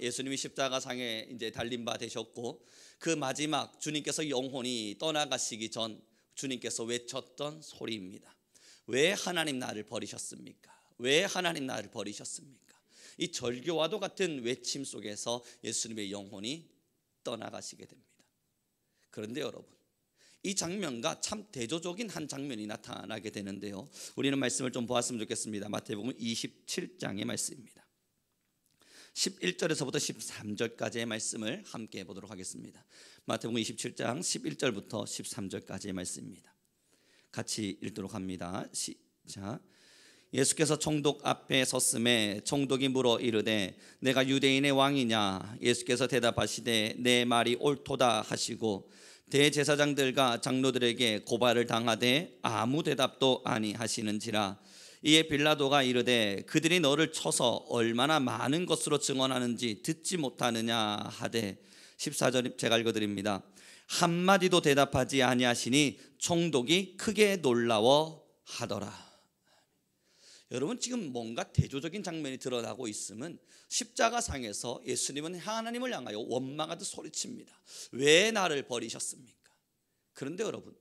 예수님이 십자가상에 이제 달린 바 되셨고, 그 마지막 주님께서 영혼이 떠나가시기 전 주님께서 외쳤던 소리입니다. 왜 하나님 나를 버리셨습니까? 왜 하나님 나를 버리셨습니까? 이 절규와도 같은 외침 속에서 예수님의 영혼이 떠나가시게 됩니다. 그런데 여러분, 이 장면과 참 대조적인 한 장면이 나타나게 되는데요, 우리는 말씀을 좀 보았으면 좋겠습니다. 마태복음 27장의 말씀입니다. 11절에서부터 13절까지의 말씀을 함께 보도록 하겠습니다. 마태복음 27장 11절부터 13절까지의 말씀입니다. 같이 읽도록 합니다. 시작. 예수께서 총독 앞에 섰음에 총독이 물어 이르되 내가 유대인의 왕이냐? 예수께서 대답하시되 내 말이 옳도다 하시고 대제사장들과 장로들에게 고발을 당하되 아무 대답도 아니하시는지라. 이에 빌라도가 이르되 그들이 너를 쳐서 얼마나 많은 것으로 증언하는지 듣지 못하느냐 하되 14절 제가 읽어드립니다. 한마디도 대답하지 아니하시니 총독이 크게 놀라워하더라. 여러분, 지금 뭔가 대조적인 장면이 드러나고 있음은 십자가상에서 예수님은 하나님을 향하여 원망하듯 소리칩니다. 왜 나를 버리셨습니까? 그런데 여러분,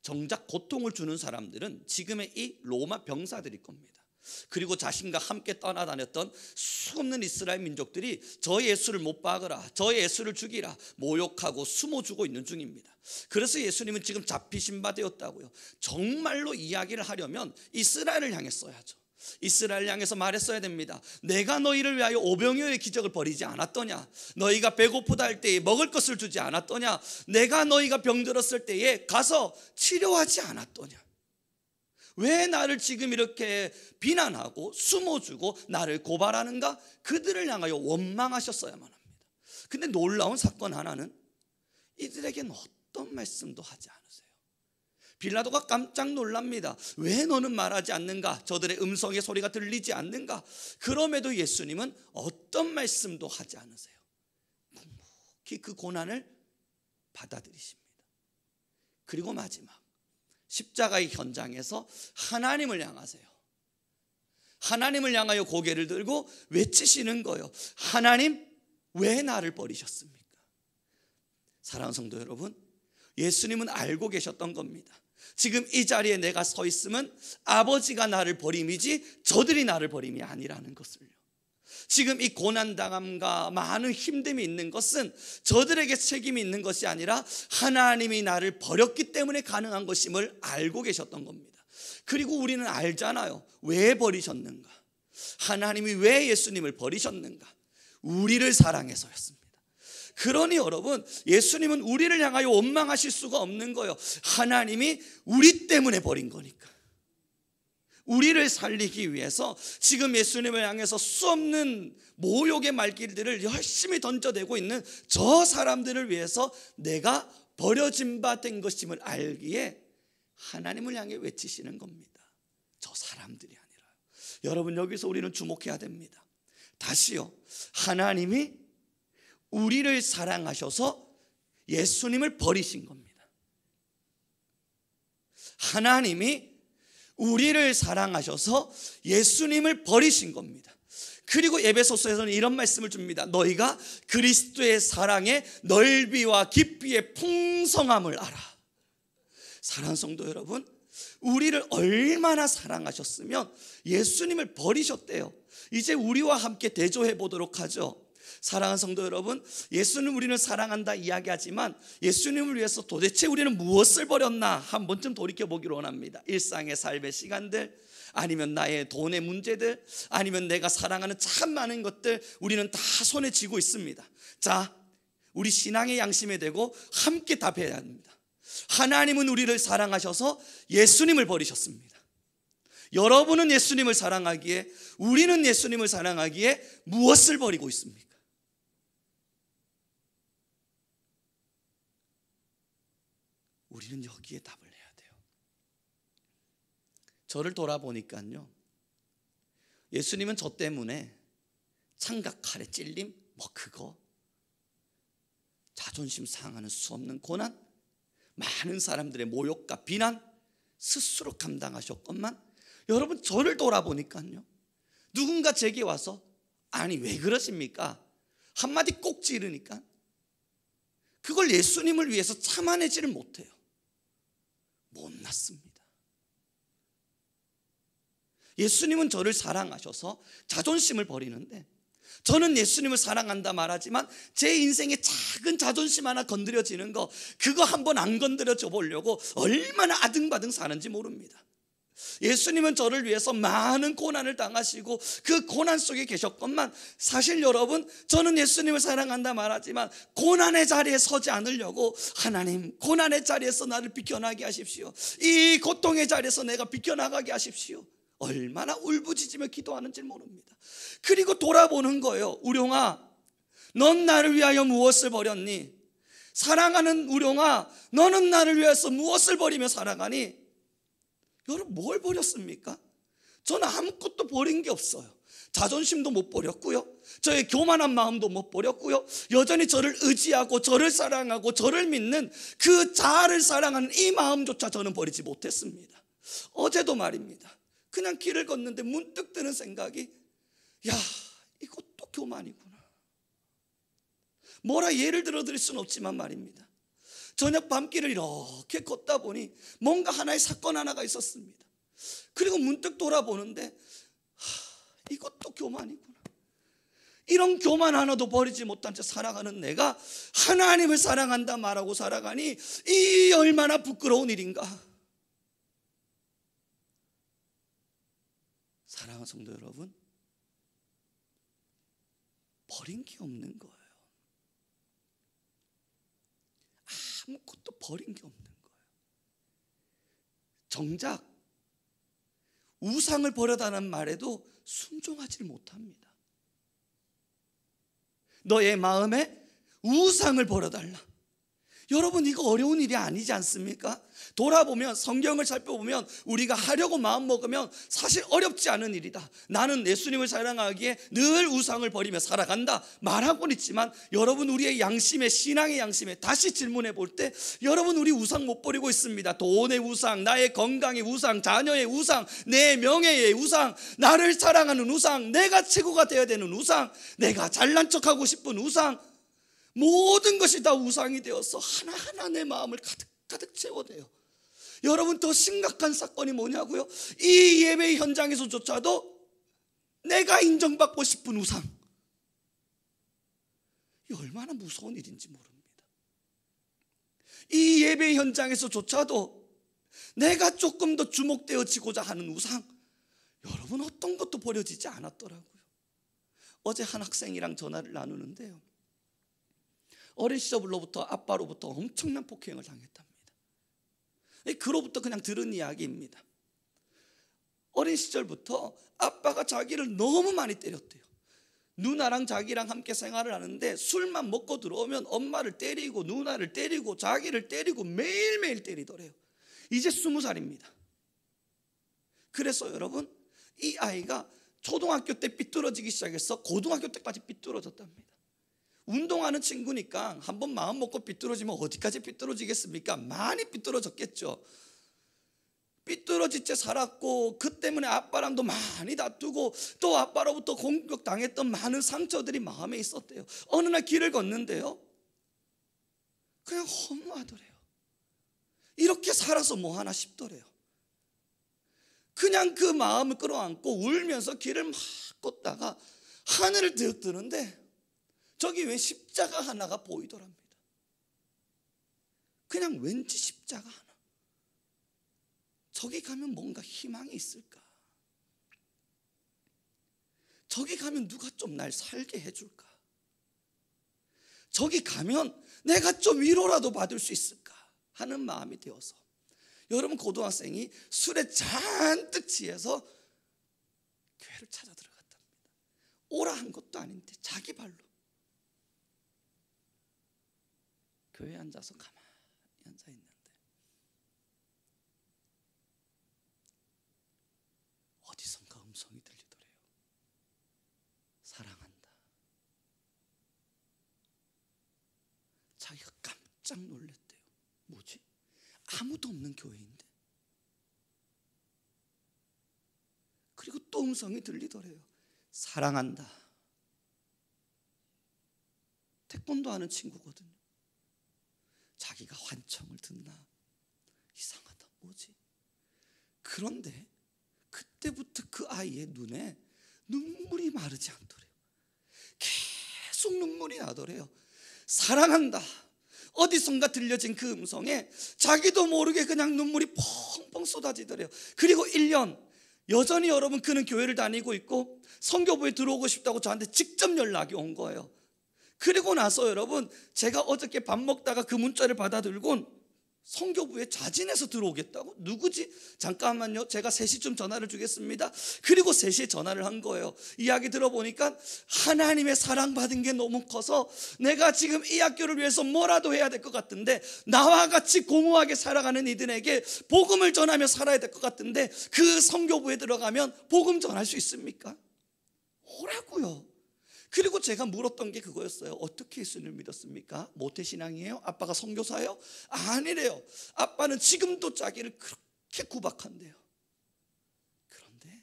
정작 고통을 주는 사람들은 지금의 이 로마 병사들일 겁니다. 그리고 자신과 함께 떠나다녔던 수없는 이스라엘 민족들이 저 예수를 못 박으라, 저 예수를 죽이라 모욕하고 숨어주고 있는 중입니다. 그래서 예수님은 지금 잡히신 바 되었다고요. 정말로 이야기를 하려면 이스라엘을 향해 써야죠. 이스라엘 향해서 말했어야 됩니다. 내가 너희를 위하여 오병이어의 기적을 벌이지 않았더냐? 너희가 배고프다 할 때에 먹을 것을 주지 않았더냐? 내가 너희가 병들었을 때에 가서 치료하지 않았더냐? 왜 나를 지금 이렇게 비난하고 숨어주고 나를 고발하는가? 그들을 향하여 원망하셨어야만 합니다. 근데 놀라운 사건 하나는 이들에게는 어떤 말씀도 하지 않으세요. 빌라도가 깜짝 놀랍니다. 왜 너는 말하지 않는가? 저들의 음성의 소리가 들리지 않는가? 그럼에도 예수님은 어떤 말씀도 하지 않으세요. 묵묵히 그 고난을 받아들이십니다. 그리고 마지막 십자가의 현장에서 하나님을 향하세요. 하나님을 향하여 고개를 들고 외치시는 거예요. 하나님, 왜 나를 버리셨습니까? 사랑하는 성도 여러분, 예수님은 알고 계셨던 겁니다. 지금 이 자리에 내가 서 있으면 아버지가 나를 버림이지 저들이 나를 버림이 아니라는 것을요. 지금 이 고난당함과 많은 힘듦이 있는 것은 저들에게 책임이 있는 것이 아니라 하나님이 나를 버렸기 때문에 가능한 것임을 알고 계셨던 겁니다. 그리고 우리는 알잖아요. 왜 버리셨는가? 하나님이 왜 예수님을 버리셨는가? 우리를 사랑해서였습니다. 그러니 여러분, 예수님은 우리를 향하여 원망하실 수가 없는 거예요. 하나님이 우리 때문에 버린 거니까. 우리를 살리기 위해서 지금 예수님을 향해서 수없는 모욕의 말길들을 열심히 던져대고 있는 저 사람들을 위해서 내가 버려진 바 된 것임을 알기에 하나님을 향해 외치시는 겁니다. 저 사람들이 아니라요. 여러분, 여기서 우리는 주목해야 됩니다. 다시요, 하나님이 우리를 사랑하셔서 예수님을 버리신 겁니다. 하나님이 우리를 사랑하셔서 예수님을 버리신 겁니다. 그리고 에베소서에서는 이런 말씀을 줍니다. 너희가 그리스도의 사랑의 넓이와 깊이의 풍성함을 알아. 사랑하는 성도 여러분, 우리를 얼마나 사랑하셨으면 예수님을 버리셨대요. 이제 우리와 함께 대조해 보도록 하죠. 사랑하는 성도 여러분, 예수는 우리를 사랑한다 이야기하지만 예수님을 위해서 도대체 우리는 무엇을 버렸나 한 번쯤 돌이켜보기를 원합니다. 일상의 삶의 시간들, 아니면 나의 돈의 문제들, 아니면 내가 사랑하는 참 많은 것들, 우리는 다 손에 쥐고 있습니다. 자, 우리 신앙의 양심에 대고 함께 답해야 합니다. 하나님은 우리를 사랑하셔서 예수님을 버리셨습니다. 여러분은 예수님을 사랑하기에, 우리는 예수님을 사랑하기에 무엇을 버리고 있습니까? 우리는 여기에 답을 해야 돼요. 저를 돌아보니까요, 예수님은 저 때문에 창각 칼에 찔림, 그거 자존심 상하는 수없는 고난, 많은 사람들의 모욕과 비난 스스로 감당하셨건만, 여러분 저를 돌아보니까요, 누군가 제게 와서 아니 왜 그러십니까? 한마디 꼭 지르니까 그걸 예수님을 위해서 참아내지를 못해요. 못났습니다. 예수님은 저를 사랑하셔서 자존심을 버리는데, 저는 예수님을 사랑한다 말하지만 제 인생에 작은 자존심 하나 건드려지는 거, 그거 한번 안 건드려줘 보려고 얼마나 아등바등 사는지 모릅니다. 예수님은 저를 위해서 많은 고난을 당하시고 그 고난 속에 계셨건만, 사실 여러분, 저는 예수님을 사랑한다 말하지만 고난의 자리에 서지 않으려고, 하나님 고난의 자리에서 나를 비켜나게 하십시오, 이 고통의 자리에서 내가 비켜나가게 하십시오, 얼마나 울부짖으며 기도하는지 모릅니다. 그리고 돌아보는 거예요. 우룡아, 넌 나를 위하여 무엇을 버렸니? 사랑하는 우룡아, 너는 나를 위해서 무엇을 버리며 살아가니? 여러분, 뭘 버렸습니까? 저는 아무것도 버린 게 없어요. 자존심도 못 버렸고요, 저의 교만한 마음도 못 버렸고요, 여전히 저를 의지하고 저를 사랑하고 저를 믿는 그 자아를 사랑하는 이 마음조차 저는 버리지 못했습니다. 어제도 말입니다. 그냥 길을 걷는데 문득 드는 생각이, 야, 이것도 교만이구나. 뭐라 예를 들어 드릴 수는 없지만 말입니다. 저녁 밤길을 이렇게 걷다 보니 뭔가 하나의 사건 하나가 있었습니다. 그리고 문득 돌아보는데, 이것도 교만이구나. 이런 교만 하나도 버리지 못한 채 살아가는 내가 하나님을 사랑한다 말하고 살아가니 이 얼마나 부끄러운 일인가. 사랑하는 성도 여러분, 버린 게 없는 거예요. 아무것도 버린 게 없는 거예요. 정작 우상을 버려달라는 말에도 순종하지 못합니다. 너의 마음에 우상을 버려달라. 여러분, 이거 어려운 일이 아니지 않습니까? 돌아보면, 성경을 살펴보면 우리가 하려고 마음먹으면 사실 어렵지 않은 일이다. 나는 예수님을 사랑하기에 늘 우상을 버리며 살아간다 말하고는 있지만, 여러분, 우리의 양심에, 신앙의 양심에 다시 질문해 볼 때, 여러분, 우리 우상 못 버리고 있습니다. 돈의 우상, 나의 건강의 우상, 자녀의 우상, 내 명예의 우상, 나를 사랑하는 우상, 내가 최고가 되어야 되는 우상, 내가 잘난 척하고 싶은 우상, 모든 것이 다 우상이 되어서 하나하나 내 마음을 가득 채워대요. 여러분, 더 심각한 사건이 뭐냐고요? 이 예배 현장에서조차도 내가 인정받고 싶은 우상, 이 얼마나 무서운 일인지 모릅니다. 이 예배 현장에서조차도 내가 조금 더 주목되어지고자 하는 우상, 여러분, 어떤 것도 버려지지 않았더라고요. 어제 한 학생이랑 전화를 나누는데요, 어린 시절로부터 아빠로부터 엄청난 폭행을 당했답니다. 그로부터 그냥 들은 이야기입니다. 어린 시절부터 아빠가 자기를 너무 많이 때렸대요. 누나랑 자기랑 함께 생활을 하는데 술만 먹고 들어오면 엄마를 때리고 누나를 때리고 자기를 때리고 매일매일 때리더래요. 이제 20살입니다. 그래서 여러분, 이 아이가 초등학교 때 삐뚤어지기 시작해서 고등학교 때까지 삐뚤어졌답니다. 운동하는 친구니까 한번 마음 먹고 삐뚤어지면 어디까지 삐뚤어지겠습니까? 많이 삐뚤어졌겠죠. 삐뚤어진 채 살았고, 그 때문에 아빠랑도 많이 다투고, 또 아빠로부터 공격당했던 많은 상처들이 마음에 있었대요. 어느 날 길을 걷는데요, 그냥 허무하더래요. 이렇게 살아서 뭐 하나 싶더래요. 그냥 그 마음을 끌어안고 울면서 길을 막 걷다가 하늘을 뜨는데 저기 왜 십자가 하나가 보이더랍니다. 그냥 왠지 십자가 하나, 저기 가면 뭔가 희망이 있을까? 저기 가면 누가 좀 날 살게 해줄까? 저기 가면 내가 좀 위로라도 받을 수 있을까 하는 마음이 되어서, 여러분, 고등학생이 술에 잔뜩 취해서 교회를 찾아 들어갔답니다. 오라 한 것도 아닌데 자기 발로 교회에 앉아서 가만히 앉아 있는데 어디선가 음성이 들리더래요. 사랑한다. 자기가 깜짝 놀랐대요. 뭐지? 아무도 없는 교회인데. 그리고 또 음성이 들리더래요. 사랑한다. 태권도 하는 친구거든요. 자기가 환청을 듣나 이상하다, 뭐지? 그런데 그때부터 그 아이의 눈에 눈물이 마르지 않더래요. 계속 눈물이 나더래요. 사랑한다, 어디선가 들려진 그 음성에 자기도 모르게 그냥 눈물이 펑펑 쏟아지더래요. 그리고 1년 여전히 여러분 그는 교회를 다니고 있고 선교부에 들어오고 싶다고 저한테 직접 연락이 온 거예요. 그리고 나서 여러분, 제가 어저께 밥 먹다가 그 문자를 받아들고 선교부에 자진해서 들어오겠다고? 누구지? 잠깐만요, 제가 3시쯤 전화를 주겠습니다. 그리고 3시에 전화를 한 거예요. 이야기 들어보니까 하나님의 사랑받은 게 너무 커서 내가 지금 이 학교를 위해서 뭐라도 해야 될 것 같은데, 나와 같이 공허하게 살아가는 이들에게 복음을 전하며 살아야 될 것 같은데 그 선교부에 들어가면 복음 전할 수 있습니까? 오라고요. 그리고 제가 물었던 게 그거였어요. 어떻게 예수님을 믿었습니까? 모태신앙이에요? 아빠가 선교사예요? 아니래요. 아빠는 지금도 자기를 그렇게 구박한대요. 그런데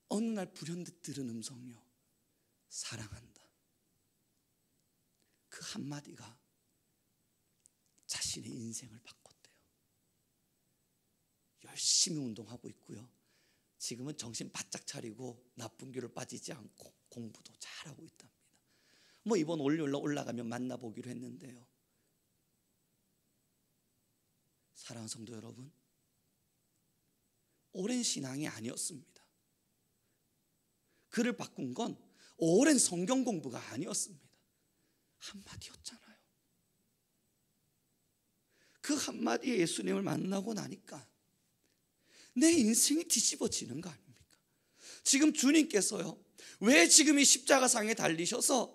어느 날 불현듯 들은 음성이요, 사랑한다. 그 한마디가 자신의 인생을 바꿨대요. 열심히 운동하고 있고요, 지금은 정신 바짝 차리고 나쁜 길을 빠지지 않고 공부도 잘하고 있답니다. 뭐 이번 월요일로 올라가면 만나보기로 했는데요. 사랑하는 성도 여러분, 오랜 신앙이 아니었습니다. 그를 바꾼 건 오랜 성경 공부가 아니었습니다. 한마디였잖아요. 그 한마디에 예수님을 만나고 나니까 내 인생이 뒤집어지는 거 아닙니까? 지금 주님께서요, 왜 지금 이 십자가상에 달리셔서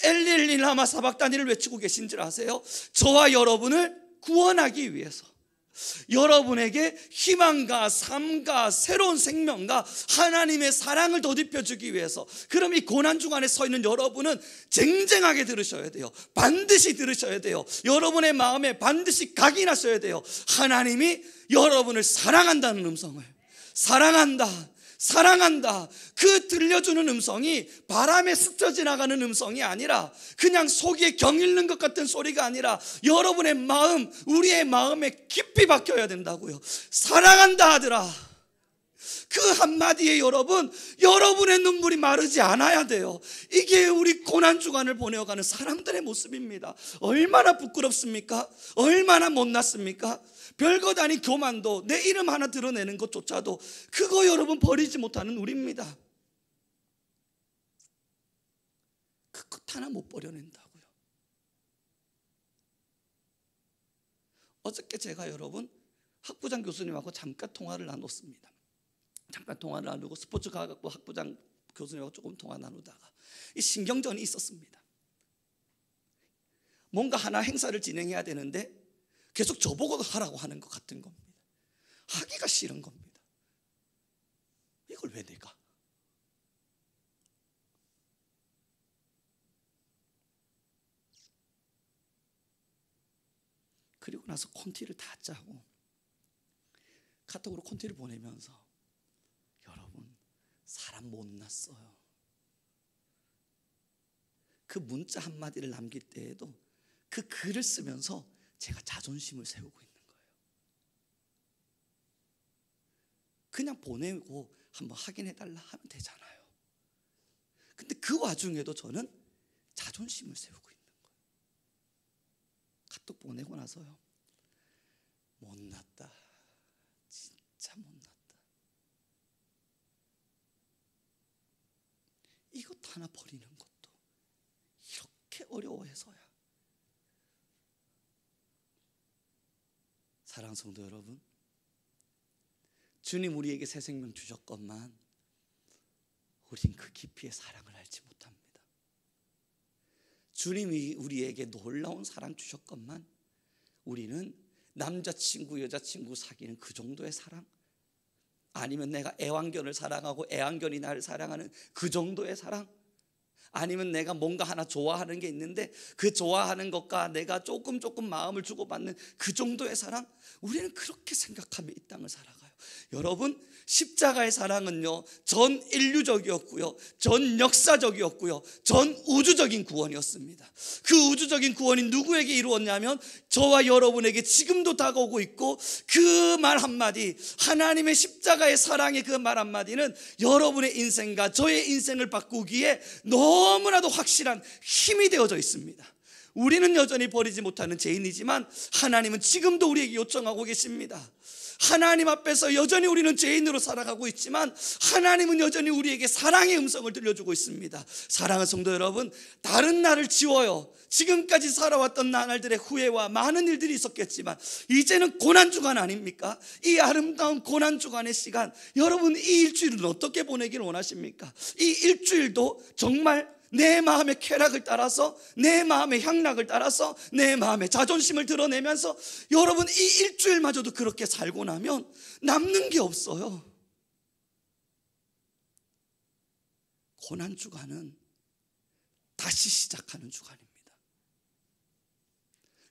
엘리 라마 사박다니를 외치고 계신 줄 아세요? 저와 여러분을 구원하기 위해서, 여러분에게 희망과 삶과 새로운 생명과 하나님의 사랑을 덧입혀주기 위해서. 그럼 이 고난중 안에 서 있는 여러분은 쟁쟁하게 들으셔야 돼요. 반드시 들으셔야 돼요. 여러분의 마음에 반드시 각인하셔야 돼요. 하나님이 여러분을 사랑한다는 음성을, 사랑한다, 사랑한다, 그 들려주는 음성이 바람에 스쳐 지나가는 음성이 아니라, 그냥 속에 경 잃는 것 같은 소리가 아니라 여러분의 마음, 우리의 마음에 깊이 박혀야 된다고요. 사랑한다 하더라. 그 한마디에 여러분의 눈물이 마르지 않아야 돼요. 이게 우리 고난주간을 보내어가는 사람들의 모습입니다. 얼마나 부끄럽습니까? 얼마나 못났습니까? 별것 아닌 교만도, 내 이름 하나 드러내는 것조차도 그거 여러분 버리지 못하는 우리입니다. 그 것 하나 못 버려낸다고요. 어저께 제가 여러분 학부장 교수님하고 잠깐 통화를 나눴습니다. 잠깐 통화를 나누고 스포츠과학부 학부장 교수님하고 조금 통화 나누다가 이 신경전이 있었습니다. 뭔가 하나 행사를 진행해야 되는데 계속 저보고도 하라고 하는 것 같은 겁니다. 하기가 싫은 겁니다. 이걸 왜 내가? 그리고 나서 콘티를 다 짜고 카톡으로 콘티를 보내면서, 여러분 사람 못났어요. 그 문자 한마디를 남길 때에도 그 글을 쓰면서 제가 자존심을 세우고 있는 거예요. 그냥 보내고 한번 확인해달라 하면 되잖아요. 근데 그 와중에도 저는 자존심을 세우고 있는 거예요. 카톡 보내고 나서요, 못났다, 진짜 못났다. 이것 하나 버리는 것도 이렇게 어려워해서야. 사랑하는 성도 여러분, 주님 우리에게 새 생명 주셨건만 우린 그 깊이의 사랑을 알지 못합니다. 주님이 우리에게 놀라운 사랑 주셨건만 우리는 남자친구 여자친구 사귀는 그 정도의 사랑, 아니면 내가 애완견을 사랑하고 애완견이 나를 사랑하는 그 정도의 사랑, 아니면 내가 뭔가 하나 좋아하는 게 있는데 그 좋아하는 것과 내가 조금 마음을 주고받는 그 정도의 사랑, 우리는 그렇게 생각하며 이 땅을 살아가요. 여러분, 십자가의 사랑은요, 전 인류적이었고요, 전 역사적이었고요, 전 우주적인 구원이었습니다. 그 우주적인 구원이 누구에게 이루었냐면 저와 여러분에게 지금도 다가오고 있고, 그 말 한마디, 하나님의 십자가의 사랑의 그 말 한마디는 여러분의 인생과 저의 인생을 바꾸기에 너무나도 확실한 힘이 되어져 있습니다. 우리는 여전히 버리지 못하는 죄인이지만 하나님은 지금도 우리에게 요청하고 계십니다. 하나님 앞에서 여전히 우리는 죄인으로 살아가고 있지만 하나님은 여전히 우리에게 사랑의 음성을 들려주고 있습니다. 사랑하는 성도 여러분, 다른 날을 지워요. 지금까지 살아왔던 나날들의 후회와 많은 일들이 있었겠지만 이제는 고난주간 아닙니까? 이 아름다운 고난주간의 시간, 여러분 이 일주일은 어떻게 보내길 원하십니까? 이 일주일도 정말 내 마음의 쾌락을 따라서, 내 마음의 향락을 따라서, 내 마음의 자존심을 드러내면서 여러분 이 일주일마저도 그렇게 살고 나면 남는 게 없어요. 고난주간은 다시 시작하는 주간입니다.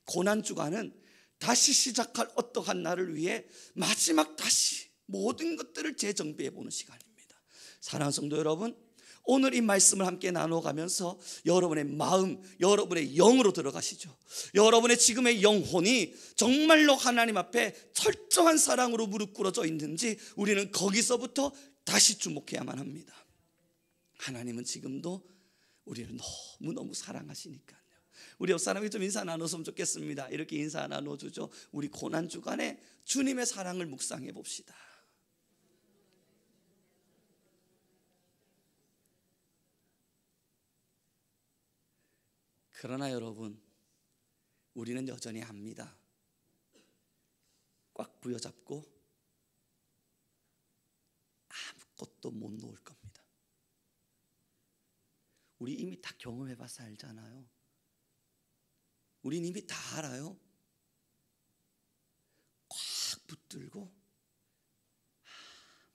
고난주간은 다시 시작할 어떠한 날을 위해 마지막 다시 모든 것들을 재정비해보는 시간입니다. 사랑하는 성도 여러분, 오늘 이 말씀을 함께 나눠가면서 여러분의 마음, 여러분의 영으로 들어가시죠. 여러분의 지금의 영혼이 정말로 하나님 앞에 철저한 사랑으로 무릎 꿇어져 있는지 우리는 거기서부터 다시 주목해야만 합니다. 하나님은 지금도 우리를 너무너무 사랑하시니까요. 우리 옆 사람이 좀 인사 나눴으면 좋겠습니다. 이렇게 인사 나눠주죠. 우리 고난주간에 주님의 사랑을 묵상해 봅시다. 그러나 여러분, 우리는 여전히 압니다. 꽉 부여잡고 아무것도 못 놓을 겁니다. 우리 이미 다 경험해봐서 알잖아요. 우린 이미 다 알아요. 꽉 붙들고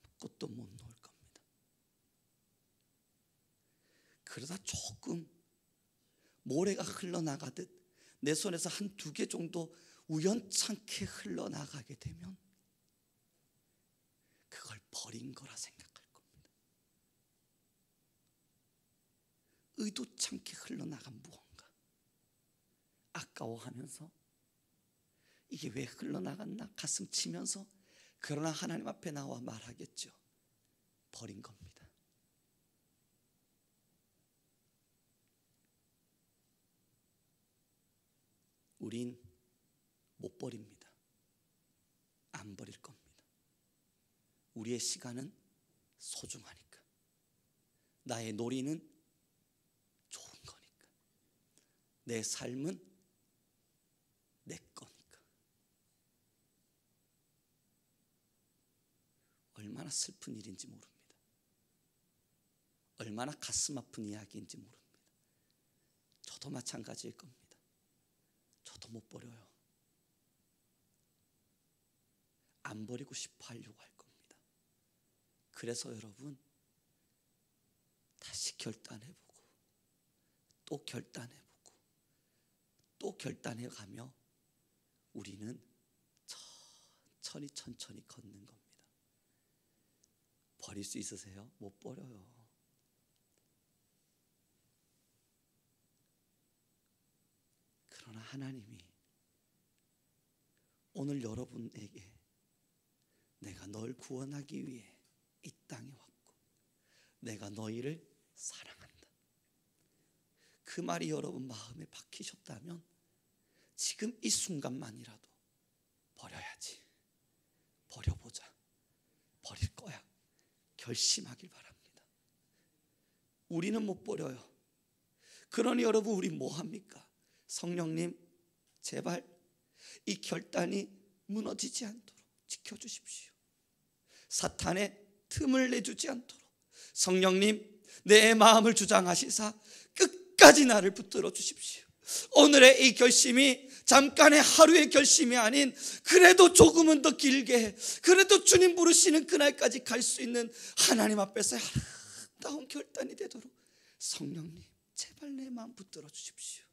아무것도 못 놓을 겁니다. 그러다 조금 모래가 흘러나가듯 내 손에서 한 두 개 정도 우연찮게 흘러나가게 되면 그걸 버린 거라 생각할 겁니다. 의도찮게 흘러나간 무언가 아까워하면서 이게 왜 흘러나갔나 가슴 치면서, 그러나 하나님 앞에 나와 말하겠죠. 버린 겁니다. 우린 못 버립니다. 안 버릴 겁니다. 우리의 시간은 소중하니까, 나의 놀이는 좋은 거니까, 내 삶은 내 거니까. 얼마나 슬픈 일인지 모릅니다. 얼마나 가슴 아픈 이야기인지 모릅니다. 저도 마찬가지일 겁니다. 저도 못 버려요. 안 버리고 싶어 하려고 할 겁니다. 그래서 여러분, 다시 결단해보고 또 결단해보고 또 결단해가며 우리는 천천히 걷는 겁니다. 버릴 수 있으세요? 못 버려요. 그러나 하나님이 오늘 여러분에게 내가 널 구원하기 위해 이 땅에 왔고 내가 너희를 사랑한다, 그 말이 여러분 마음에 박히셨다면 지금 이 순간만이라도 버려야지, 버려보자, 버릴 거야 결심하길 바랍니다. 우리는 못 버려요. 그러니 여러분, 우리 뭐 합니까? 성령님, 제발 이 결단이 무너지지 않도록 지켜주십시오. 사탄의 틈을 내주지 않도록 성령님, 내 마음을 주장하시사 끝까지 나를 붙들어 주십시오. 오늘의 이 결심이 잠깐의 하루의 결심이 아닌, 그래도 조금은 더 길게, 그래도 주님 부르시는 그날까지 갈 수 있는 하나님 앞에서의 아름다운 결단이 되도록 성령님, 제발 내 마음 붙들어 주십시오.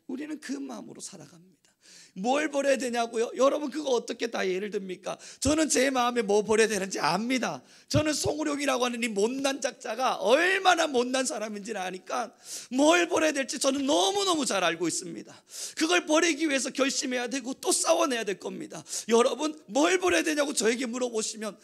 우리는 그 마음으로 살아갑니다. 뭘 버려야 되냐고요? 여러분 그거 어떻게 다 예를 듭니까? 저는 제 마음에 뭐 버려야 되는지 압니다. 저는 송우룡이라고 하는 이 못난 작자가 얼마나 못난 사람인지를 아니까 뭘 버려야 될지 저는 너무너무 잘 알고 있습니다. 그걸 버리기 위해서 결심해야 되고 또 싸워내야 될 겁니다. 여러분 뭘 버려야 되냐고 저에게 물어보시면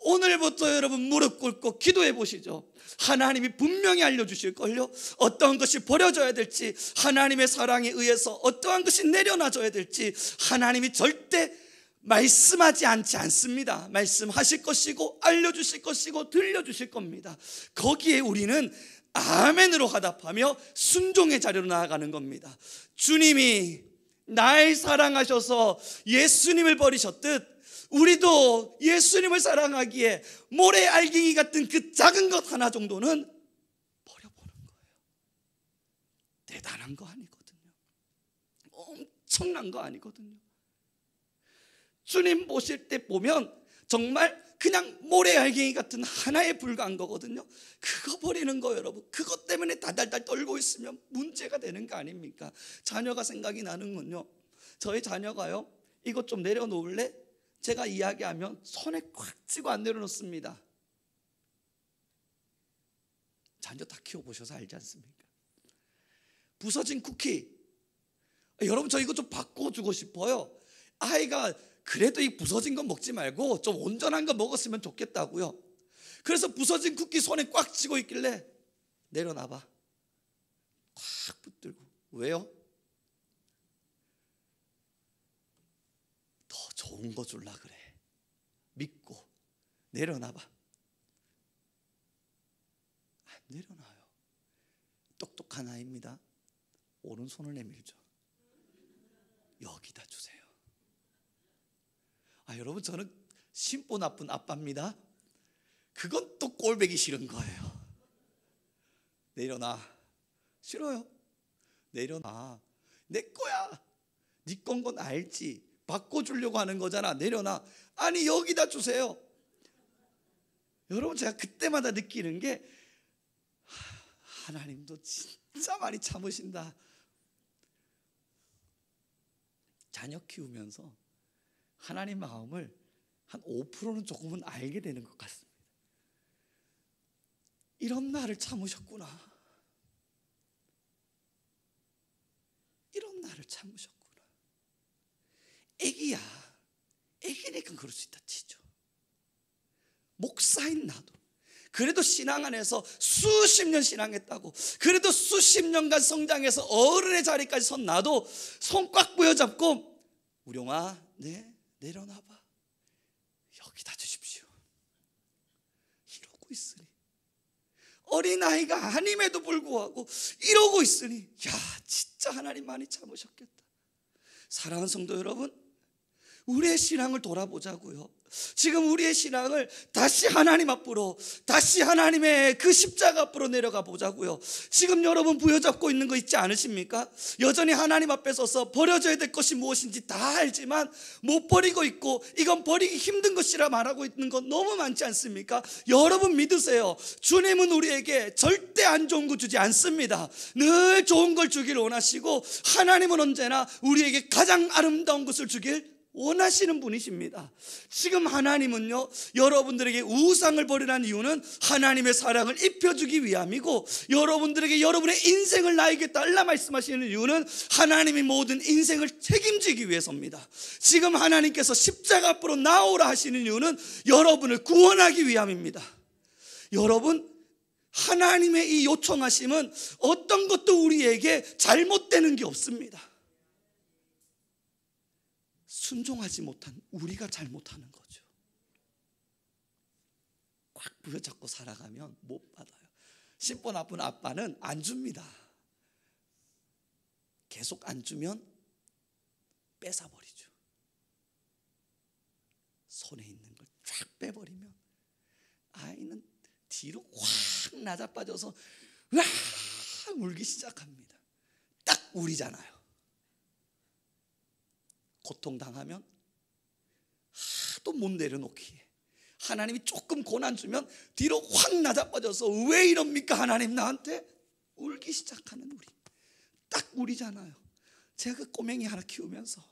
오늘부터 여러분 무릎 꿇고 기도해 보시죠. 하나님이 분명히 알려주실걸요. 어떠한 것이 버려져야 될지, 하나님의 사랑에 의해서 어떠한 것이 내려놔져야 될지 하나님이 절대 말씀하지 않습니다. 말씀하실 것이고 알려주실 것이고 들려주실 겁니다. 거기에 우리는 아멘으로 화답하며 순종의 자리로 나아가는 겁니다. 주님이 날 사랑하셔서 예수님을 버리셨듯 우리도 예수님을 사랑하기에 모래 알갱이 같은 그 작은 것 하나 정도는 버려보는 거예요. 대단한 거 아니거든요. 엄청난 거 아니거든요. 주님 보실 때 보면 정말 그냥 모래 알갱이 같은 하나에 불과한 거거든요. 그거 버리는 거 여러분, 그것 때문에 달달달 떨고 있으면 문제가 되는 거 아닙니까? 자녀가 생각이 나는군요. 저희 자녀가요, 이것 좀 내려놓을래? 제가 이야기하면 손에 꽉 쥐고 안 내려놓습니다. 자녀 다 키워보셔서 알지 않습니까? 부서진 쿠키, 여러분 저 이거 좀 바꿔주고 싶어요. 아이가 그래도 이 부서진 거 먹지 말고 좀 온전한 거 먹었으면 좋겠다고요. 그래서 부서진 쿠키 손에 꽉 쥐고 있길래 내려놔봐, 꽉 붙들고. 왜요? 더 좋은 거 줄라 그래. 믿고 내려놔봐. 안 내려놔요. 똑똑한 아이입니다. 오른손을 내밀죠. 여기다 주세요. 여러분 저는 심보 나쁜 아빠입니다. 그건 또 꼴보기 싫은 거예요. 내려놔. 싫어요. 내려놔. 내 거야. 네 건 건 알지. 바꿔주려고 하는 거잖아. 내려놔. 아니 여기다 주세요. 여러분 제가 그때마다 느끼는 게 하나님도 진짜 많이 참으신다. 자녀 키우면서 하나님 마음을 한 5%는 조금은 알게 되는 것 같습니다. 이런 나를 참으셨구나. 이런 나를 참으셨구나. 애기야, 애기니까 그럴 수 있다 치죠. 목사인 나도 그래도 신앙 안에서 수십 년 신앙했다고, 그래도 수십 년간 성장해서 어른의 자리까지 선 나도 손 꽉 부여잡고 우룡아, 네, 내려놔봐. 여기다 주십시오. 이러고 있으니, 어린아이가 아님에도 불구하고 이러고 있으니, 야 진짜 하나님 많이 참으셨겠다. 사랑하는 성도 여러분, 우리의 신앙을 돌아보자고요. 지금 우리의 신앙을 다시 하나님 앞으로, 다시 하나님의 그 십자가 앞으로 내려가 보자고요. 지금 여러분 부여잡고 있는 거 있지 않으십니까? 여전히 하나님 앞에 서서 버려져야 될 것이 무엇인지 다 알지만 못 버리고 있고 이건 버리기 힘든 것이라 말하고 있는 건 너무 많지 않습니까? 여러분 믿으세요. 주님은 우리에게 절대 안 좋은 거 주지 않습니다. 늘 좋은 걸 주길 원하시고 하나님은 언제나 우리에게 가장 아름다운 것을 주길 원하시는 분이십니다. 지금 하나님은요, 여러분들에게 우상을 버리라는 이유는 하나님의 사랑을 입혀주기 위함이고, 여러분들에게 여러분의 인생을 나에게 달라 말씀하시는 이유는 하나님이 모든 인생을 책임지기 위해서입니다. 지금 하나님께서 십자가 앞으로 나오라 하시는 이유는 여러분을 구원하기 위함입니다. 여러분, 하나님의 이 요청하심은 어떤 것도 우리에게 잘못되는 게 없습니다. 순종하지 못한 우리가 잘못하는 거죠. 꽉 부여잡고 살아가면 못 받아요. 심보 나쁜 아빠는 안 줍니다. 계속 안 주면 뺏어버리죠. 손에 있는 걸 쫙 빼버리면 아이는 뒤로 확 낮아빠져서 으아 울기 시작합니다. 딱 울이잖아요. 고통당하면 하도 못 내려놓기에 하나님이 조금 고난 주면 뒤로 확 낮아빠져서 왜 이럽니까 하나님 나한테? 울기 시작하는 우리. 딱 우리잖아요. 제가 그 꼬맹이 하나 키우면서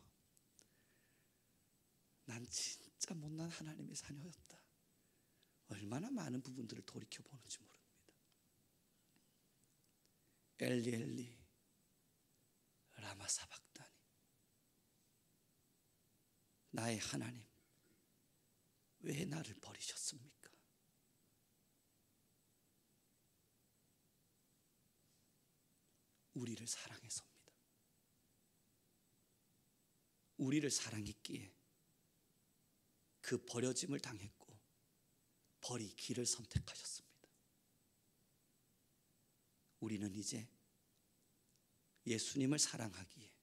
난 진짜 못난 하나님의 자녀였다, 얼마나 많은 부분들을 돌이켜보는지 모릅니다. 엘리 엘리 라마 사박다니, 나의 하나님 왜 나를 버리셨습니까? 우리를 사랑해서입니다. 우리를 사랑했기에 그 버려짐을 당했고 버리기를 선택하셨습니다. 우리는 이제 예수님을 사랑하기에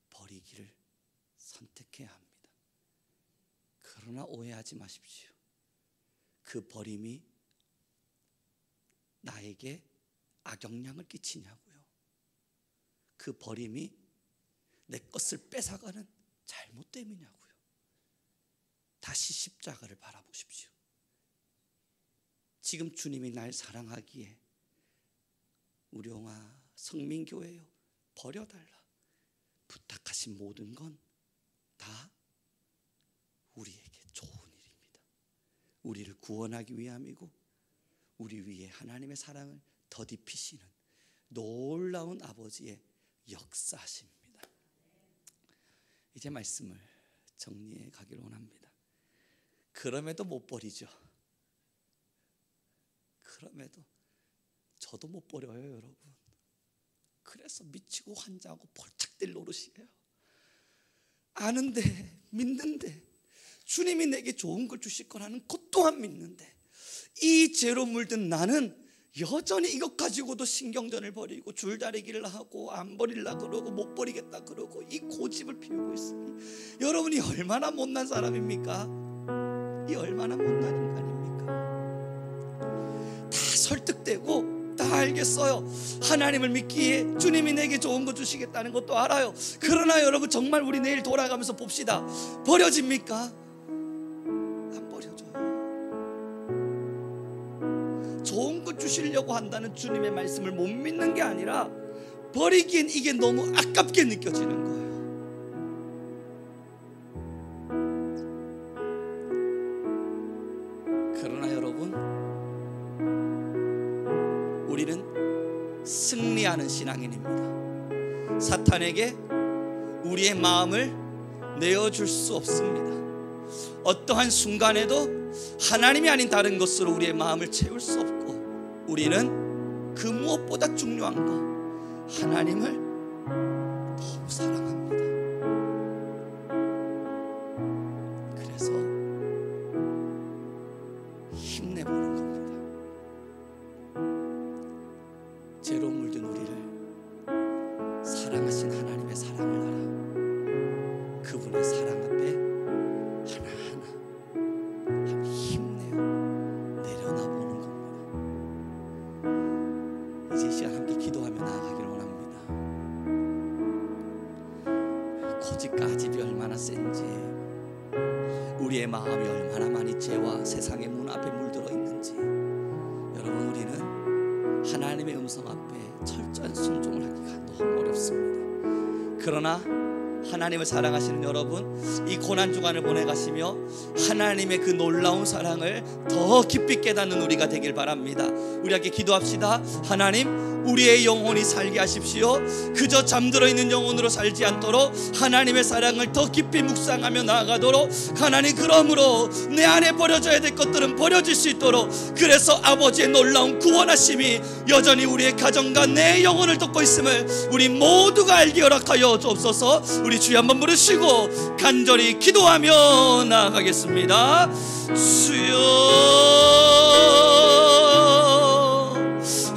버리기를 선택해야 합니다. 그러나 오해하지 마십시오. 그 버림이 나에게 악영향을 끼치냐고요. 그 버림이 내 것을 뺏어가는 잘못 때문이냐고요. 다시 십자가를 바라보십시오. 지금 주님이 날 사랑하기에 우령아 성민교회요 버려달라 부탁하신 모든 건 다 우리에게 좋은 일입니다. 우리를 구원하기 위함이고 우리 위에 하나님의 사랑을 더딥히시는 놀라운 아버지의 역사십니다. 이제 말씀을 정리해 가기를 원합니다. 그럼에도 못 버리죠. 그럼에도 저도 못 버려요, 여러분. 그래서 미치고 환장하고 폴짝 뛸 노릇이에요. 아는데, 믿는데, 주님이 내게 좋은 걸 주실 거라는 것 또한 믿는데, 이 죄로 물든 나는 여전히 이것 가지고도 신경전을 벌이고 줄다리기를 하고 안 버리려 그러고 못 버리겠다 그러고 이 고집을 피우고 있으니 여러분이 얼마나 못난 사람입니까? 이 얼마나 못난 인간입니까? 다 설득되고 다 알겠어요. 하나님을 믿기에 주님이 내게 좋은 거 주시겠다는 것도 알아요. 그러나 여러분 정말 우리 내일 돌아가면서 봅시다. 버려집니까? 안 버려져요. 좋은 거 주시려고 한다는 주님의 말씀을 못 믿는 게 아니라 버리기엔 이게 너무 아깝게 느껴지는 거예요. 그러나 여러분, 우리는 승리하는 신앙인입니다. 사탄에게 우리의 마음을 내어줄 수 없습니다. 어떠한 순간에도 하나님이 아닌 다른 것으로 우리의 마음을 채울 수 없고, 우리는 그 무엇보다 중요한 거 하나님을 너무 사랑합니다. 그래서 힘내보는 겁니다. 죄로 물든 우리를 사랑하신 하나님의 사랑을 알아 그분의 사랑 앞에 하나하나 힘내어 내려놔보는 겁니다. 이제 이 시간 함께 기도하며 나아가기를 원합니다. 고집까집이 얼마나 센지, 우리의 마음이 얼마나 많이 죄와 세상의 문 앞에 물들어 있는지, 여러분 우리는 하나님의 음성 앞에 철저한 순종을 하기가 너무 어렵습니다. 그러나 하나님을 사랑하시는 여러분, 이 고난주간을 보내가시며 하나님의 그 놀라운 사랑을 더 깊이 깨닫는 우리가 되길 바랍니다. 우리 함께 기도합시다. 하나님, 우리의 영혼이 살게 하십시오. 그저 잠들어 있는 영혼으로 살지 않도록 하나님의 사랑을 더 깊이 묵상하며 나아가도록, 하나님, 그러므로 내 안에 버려져야 될 것들은 버려질 수 있도록, 그래서 아버지의 놀라운 구원하심이 여전히 우리의 가정과 내 영혼을 돕고 있음을 우리 모두가 알게 허락하여 주옵소서. 우리 주여 한번 부르시고 간절히 기도하며 나아가겠습니다. 주여,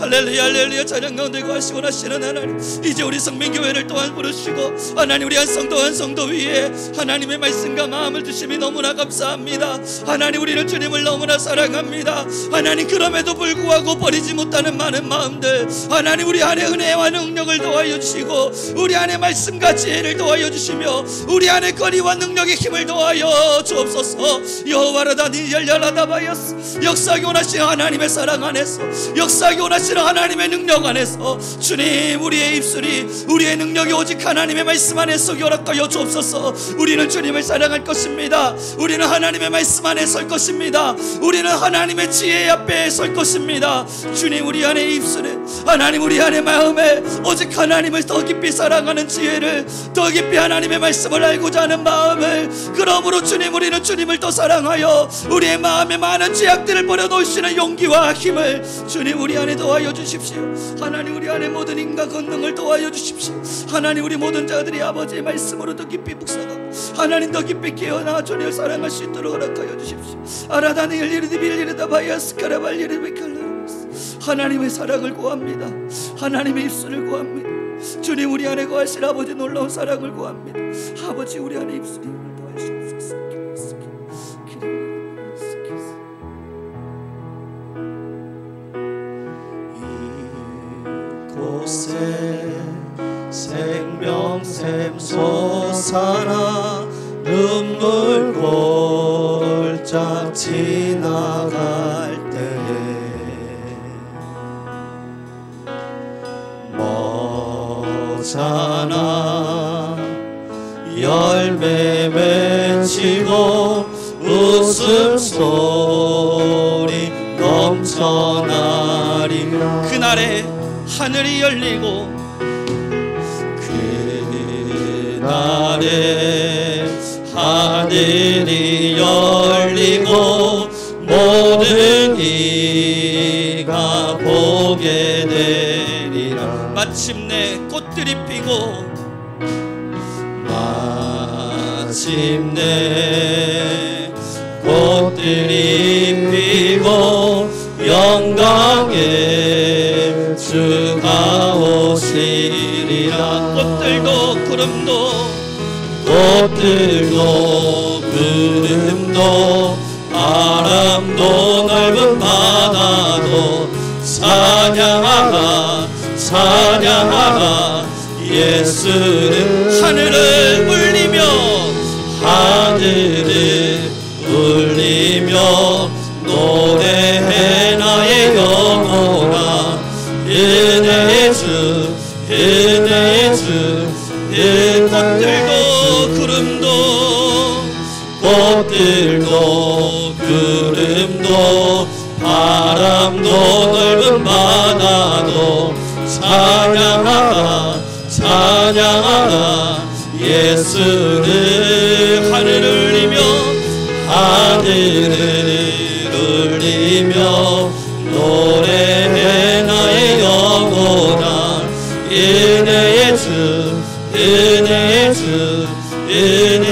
할렐루야 할렐루야. 찬양 가운데 거하시고 하시는 하나님, 이제 우리 성민교회를 또한 부르시고 하나님, 우리 한 성도 위에 하나님의 말씀과 마음을 주심이 너무나 감사합니다. 하나님, 우리는 주님을 너무나 사랑합니다. 하나님, 그럼에도 불구하고 버리지 못하는 많은 마음들, 하나님 우리 안에 은혜와 능력을 더하여 주시고 우리 안에 말씀과 지혜를 더하여 주시며 우리 안에 거리와 능력의 힘을 더하여 주옵소서. 여호와라다니 열렬하다 바이어스, 역사하기 원하시는 하나님의 사랑 안에서, 역사하기 원하시는 넘치는 하나님의 능력 안에서 주님, 우리의 입술이, 우리의 능력이 오직 하나님의 말씀 안에서 열악하여 주옵소서. 우리는 주님을 사랑할 것입니다. 우리는 하나님의 말씀 안에 설 것입니다. 우리는 하나님의 지혜 앞에 설 것입니다. 주님, 우리 안에 입술에, 하나님 우리 안에 마음에 오직 하나님을 더 깊이 사랑하는 지혜를, 더 깊이 하나님의 말씀을 알고자 하는 마음을, 그러므로 주님, 우리는 주님을 더 사랑하여 우리의 마음에 많은 죄악들을 버려놓으시는 용기와 힘을 주님 우리 안에 더하여 주십시오. 하나님, 우리 안에 모든 인간 권능을 더하여 주십시오. 하나님, 우리 모든 자들이 아버지의 말씀으로 더 깊이 묵상하고 하나님 더 깊이 깨어나 주님을 사랑할 수 있도록 허락하여 주십시오. 아라다니엘 리르디빌리르다 바이아스카라발리르비칼라. 하나님의 사랑을 구합니다. 하나님의 입술을 구합니다. 주님, 우리 안에 거하실 아버지 놀라운 사랑을 구합니다. 아버지, 우리 안에 입술이 더하시옵소서. 이곳에 생명샘 솟아나 눈물 골짝 지나갈 때에 머잖아 열매 맺히고 웃음소리 넘쳐나리라. 그날에 하늘이 열리고 그날에 하늘이 열리고 모든 이가 보게 되리라. 마침내 꽃들이 피고 마침내 꽃들이 피고 영광의 주가 오시리라. 꽃들도 구름도 바람도 넓은 바다도 찬양하라 찬양하라 예수는. 하늘을 울리며 노래해 나의 영혼아. 은혜의 주 은혜의 주 꽃들도 구름도 바람도 넓은 바다도 찬양하라 찬양하라 예수를. 하늘을 울리며 노래해 나의 영혼아. 은혜의 주 은혜의 주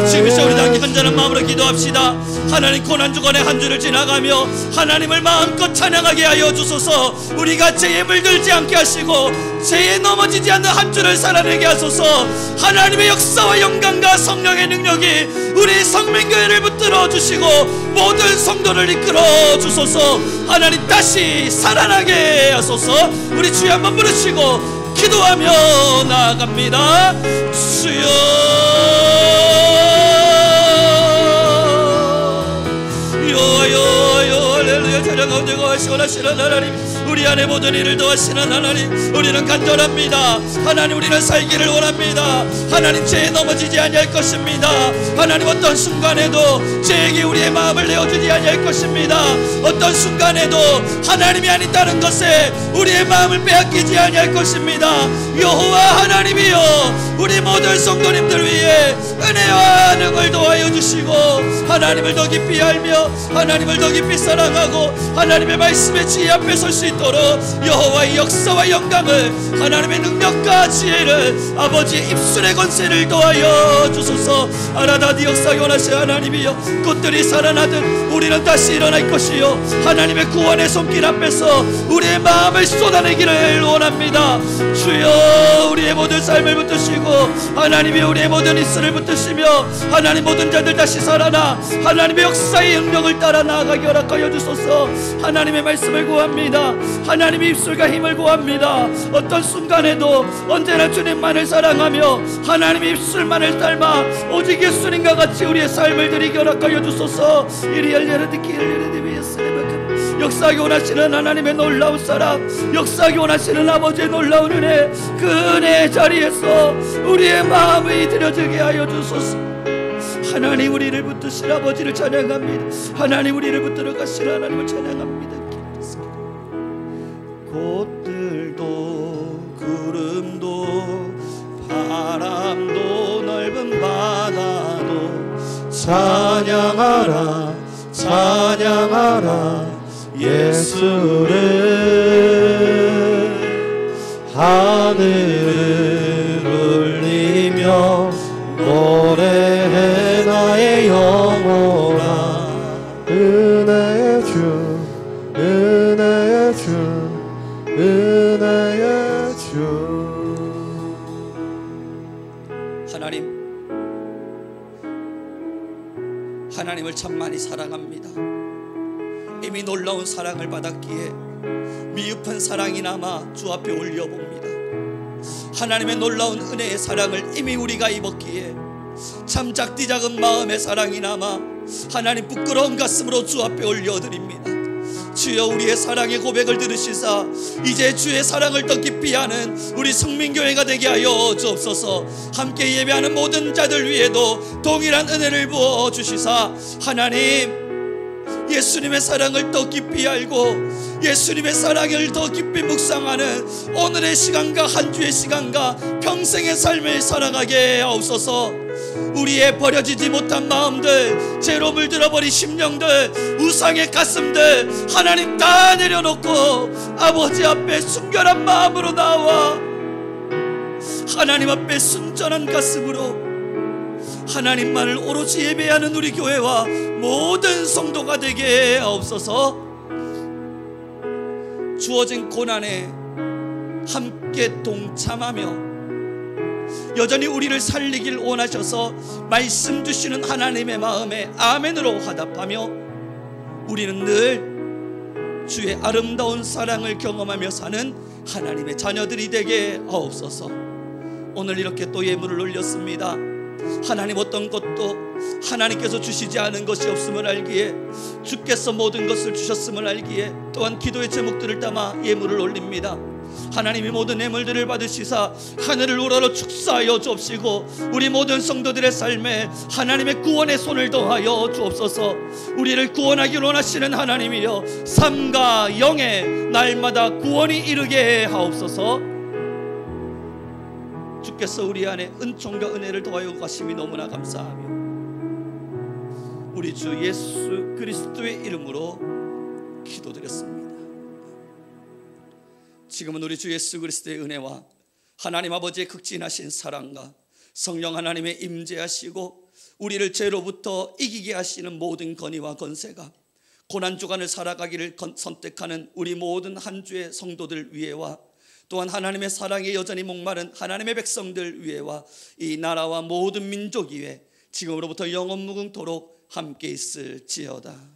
지금 우리 함께 간절한 마음으로 기도합시다. 하나님, 고난주간의 한 주를 지나가며 하나님을 마음껏 찬양하게 하여 주소서. 우리가 죄에 물들지 않게 하시고 죄에 넘어지지 않는 한 주를 살아내게 하소서. 하나님의 역사와 영광과 성령의 능력이 우리 성민교회를 붙들어 주시고 모든 성도를 이끌어 주소서. 하나님, 다시 살아나게 하소서. 우리 주여 한번 부르시고 기도하며 나아갑니다. 주여 할렐루야. 찬양 가운데 거하시는 하나님, 우리 안에 모든 일을 도하시는 하나님, 우리는 간절합니다. 하나님, 우리는 살기를 원합니다. 하나님, 죄에 넘어지지 아니할 것입니다. 하나님, 어떤 순간에도 죄에게 우리의 마음을 내어주지 아니할 것입니다. 어떤 순간에도 하나님이 아닌 다른 것에 우리의 마음을 빼앗기지 아니할 것입니다. 여호와 하나님이여, 우리 모든 성도님들 위해 은혜와 능을 도하여 주시고 하나님을 더 깊이 알며 하나님을 더 깊이 사랑하고 하나님의 말씀의 지혜 앞에 설 수 있도록 여호와의 역사와 영광을, 하나님의 능력과 지혜를, 아버지의 입술의 권세를 더하여 주소서. 아라다디 역사 원하시 하나님이여, 꽃들이 살아나듯 우리는 다시 일어날 것이요, 하나님의 구원의 손길 앞에서 우리의 마음을 쏟아내기를 원합니다. 주여, 우리의 모든 삶을 붙드시고 하나님이 우리의 모든 입술을 붙드시며 하나님, 모든 자들 다시 살아나 하나님의 역사의 능력을 따라 나아가게 허락하여 주소서. 하나님의 말씀을 구합니다. 하나님의 입술과 힘을 구합니다. 어떤 순간에도 언제나 주님만을 사랑하며 하나님의 입술만을 닮아 오직 예수님과 같이 우리의 삶을 드리게 허락하여 주소서. 역사하기 원하시는 하나님의 놀라운 사랑, 역사하기 원하시는 아버지의 놀라운 은혜, 그 은혜의 자리에서 우리의 마음이 드려지게 하여 주소서. 하나님, 우리를 붙드신 아버지를 찬양합니다. 하나님, 우리를 붙들어 가신 하나님을 찬양합니다. 꽃들도 구름도 바람도 넓은 바다도 찬양하라 찬양하라 예수를. 하늘을 울리며 노래해 나의 영혼아. 은혜의 주 은혜의 주 은혜의 주. 하나님을 참 많이 사랑합니다. 이미 놀라운 사랑을 받았기에 미흡한 사랑이 남아 주 앞에 올려봅니다. 하나님의 놀라운 은혜의 사랑을 이미 우리가 입었기에 참 작디 작은 마음의 사랑이 남아 하나님 부끄러운 가슴으로 주 앞에 올려드립니다. 주여, 우리의 사랑의 고백을 들으시사 이제 주의 사랑을 더 깊이 하는 우리 성민교회가 되게 하여 주옵소서. 함께 예배하는 모든 자들 위에도 동일한 은혜를 부어주시사 하나님, 예수님의 사랑을 더 깊이 알고 예수님의 사랑을 더 깊이 묵상하는 오늘의 시간과 한 주의 시간과 평생의 삶을 살아가게 하옵소서. 우리의 버려지지 못한 마음들, 죄로 물들어버린 심령들, 우상의 가슴들 하나님 다 내려놓고 아버지 앞에 순결한 마음으로 나와 하나님 앞에 순전한 가슴으로 하나님만을 오로지 예배하는 우리 교회와 모든 성도가 되게 하옵소서. 주어진 고난에 함께 동참하며 여전히 우리를 살리길 원하셔서 말씀 주시는 하나님의 마음에 아멘으로 화답하며 우리는 늘 주의 아름다운 사랑을 경험하며 사는 하나님의 자녀들이 되게 하옵소서. 오늘 이렇게 또 예물을 올렸습니다. 하나님, 어떤 것도 하나님께서 주시지 않은 것이 없음을 알기에 주께서 모든 것을 주셨음을 알기에 또한 기도의 제목들을 담아 예물을 올립니다. 하나님이 모든 예물들을 받으시사 하늘을 우러러 축사하여 주옵시고 우리 모든 성도들의 삶에 하나님의 구원의 손을 더하여 주옵소서. 우리를 구원하기 원하시는 하나님이여 삶과 영의 날마다 구원이 이르게 하옵소서. 주께서 우리 안에 은총과 은혜를 더하여 가심이 너무나 감사하며 우리 주 예수 그리스도의 이름으로 기도드렸습니다. 지금은 우리 주 예수 그리스도의 은혜와 하나님 아버지의 극진하신 사랑과 성령 하나님의 임재하시고 우리를 죄로부터 이기게 하시는 모든 권위와 권세가 고난주간을 살아가기를 선택하는 우리 모든 한 주의 성도들 위에와 또한 하나님의 사랑에 여전히 목마른 하나님의 백성들 위에와 이 나라와 모든 민족 위에 지금으로부터 영원 무궁토록 함께 있을지어다.